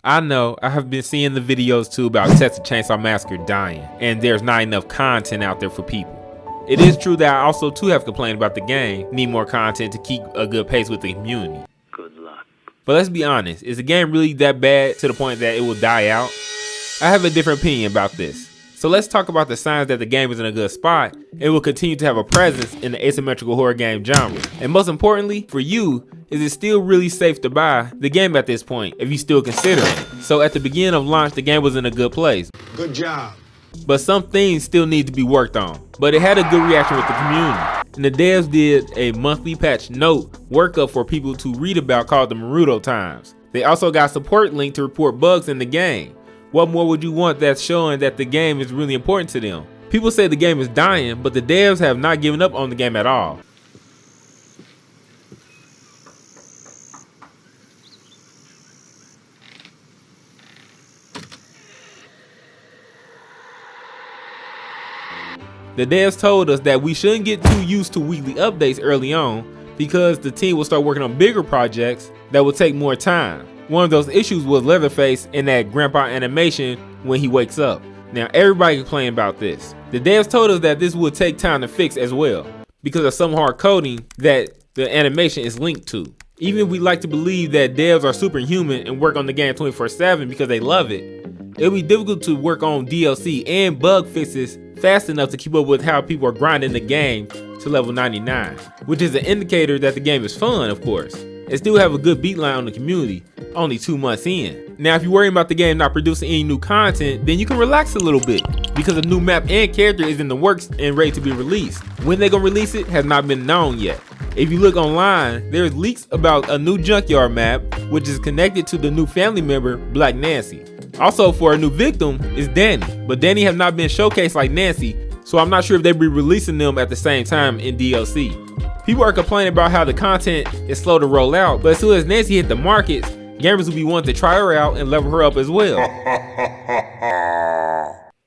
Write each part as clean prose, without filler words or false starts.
I know, I have been seeing the videos too about Texas Chainsaw Massacre dying, and there's not enough content out there for people. It is true that I also too have complained about the game, need more content to keep a good pace with the community. Good luck. But let's be honest, is the game really that bad to the point that it will die out? I have a different opinion about this. So let's talk about the signs that the game is in a good spot and will continue to have a presence in the asymmetrical horror game genre. And most importantly, for you, is it still really safe to buy the game at this point if you still consider it? So at the beginning of launch, the game was in a good place. Good job. But some things still need to be worked on. But it had a good reaction with the community. And the devs did a monthly patch note workup for people to read about called the Naruto Times. They also got support link to report bugs in the game. What more would you want that's showing that the game is really important to them? People say the game is dying, but the devs have not given up on the game at all. The devs told us that we shouldn't get too used to weekly updates early on because the team will start working on bigger projects that will take more time. One of those issues was Leatherface in that grandpa animation when he wakes up. Now everybody complained about this. The devs told us that this would take time to fix as well because of some hard coding that the animation is linked to. Even if we like to believe that devs are superhuman and work on the game 24/7 because they love it, it'll be difficult to work on DLC and bug fixes fast enough to keep up with how people are grinding the game to level 99, which is an indicator that the game is fun, of course, and still have a good beat line on the community, only 2 months in. Now, if you're worried about the game not producing any new content, then you can relax a little bit, because a new map and character is in the works and ready to be released. When they're gonna release it has not been known yet. If you look online, there's leaks about a new junkyard map, which is connected to the new family member, Black Nancy. Also, for a new victim is Danny, but Danny have not been showcased like Nancy, so I'm not sure if they'll be releasing them at the same time in DLC. People are complaining about how the content is slow to roll out, but as soon as Nancy hit the markets, gamers will be wanting to try her out and level her up as well.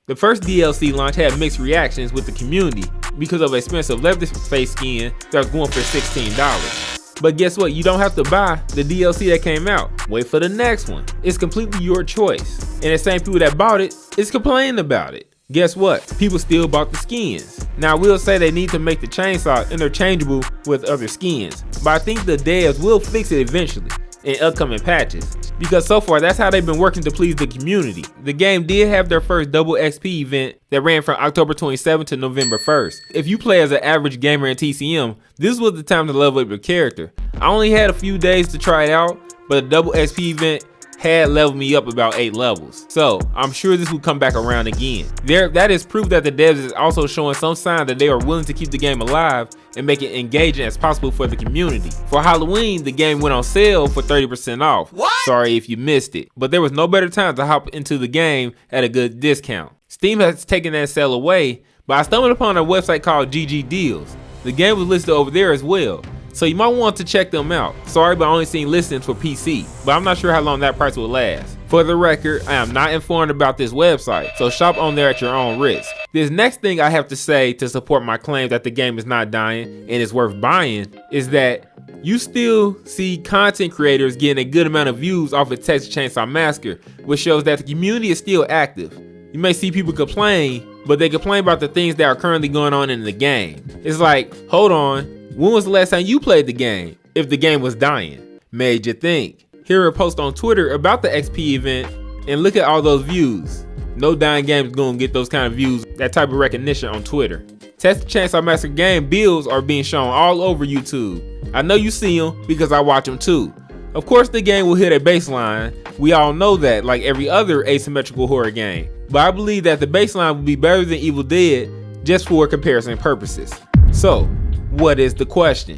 The first DLC launch had mixed reactions with the community because of expensive Leatherface skin that was going for $16. But guess what? You don't have to buy the DLC that came out. Wait for the next one. It's completely your choice. And the same people that bought it is complaining about it. Guess what? People still bought the skins. Now, I will say they need to make the chainsaw interchangeable with other skins, but I think the devs will fix it eventually in upcoming patches, because so far that's how they've been working to please the community. The game did have their first double XP event that ran from October 27th to November 1st. If you play as an average gamer in TCM, this was the time to level up your character. I only had a few days to try it out, but the double XP event had leveled me up about 8 levels. So I'm sure this will come back around again. That is proof that the devs is also showing some sign that they are willing to keep the game alive and make it engaging as possible for the community. For Halloween, the game went on sale for 30% off. What? Sorry if you missed it, but there was no better time to hop into the game at a good discount. Steam has taken that sale away, but I stumbled upon a website called GG Deals. The game was listed over there as well, so you might want to check them out. Sorry, but I only seen listings for PC, but I'm not sure how long that price will last. For the record, I am not informed about this website, so shop on there at your own risk. This next thing I have to say to support my claim that the game is not dying and is worth buying is that you still see content creators getting a good amount of views off of Texas Chainsaw Massacre, which shows that the community is still active. You may see people complain, but they complain about the things that are currently going on in the game. It's like, hold on, when was the last time you played the game if the game was dying? Made you think. Here a post on Twitter about the XP event, and look at all those views. No dying game is gonna get those kind of views, that type of recognition on Twitter. Texas Chainsaw Massacre Game builds are being shown all over YouTube. I know you see them because I watch them too. Of course the game will hit a baseline, we all know that, like every other asymmetrical horror game. But I believe that the baseline will be better than Evil Dead just for comparison purposes. So, what is the question?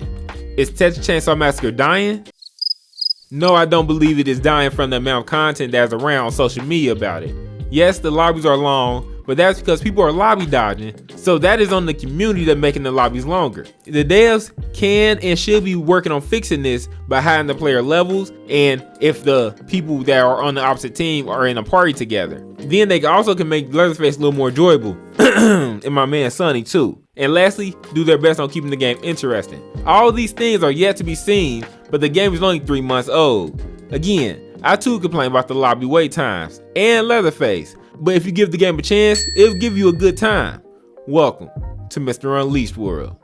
Is Texas Chainsaw Massacre dying? No, I don't believe it is dying from the amount of content that's around on social media about it. Yes, the lobbies are long, but that's because people are lobby dodging, so that is on the community that's making the lobbies longer. The devs can and should be working on fixing this by hiding the player levels, and if the people that are on the opposite team are in a party together. Then they also can make Leatherface a little more enjoyable, and my man Sonny too. And lastly, do their best on keeping the game interesting. All these things are yet to be seen, but the game is only 3 months old. Again, I too complain about the lobby wait times and Leatherface, but if you give the game a chance, it'll give you a good time. Welcome to Mr. Unleashed World.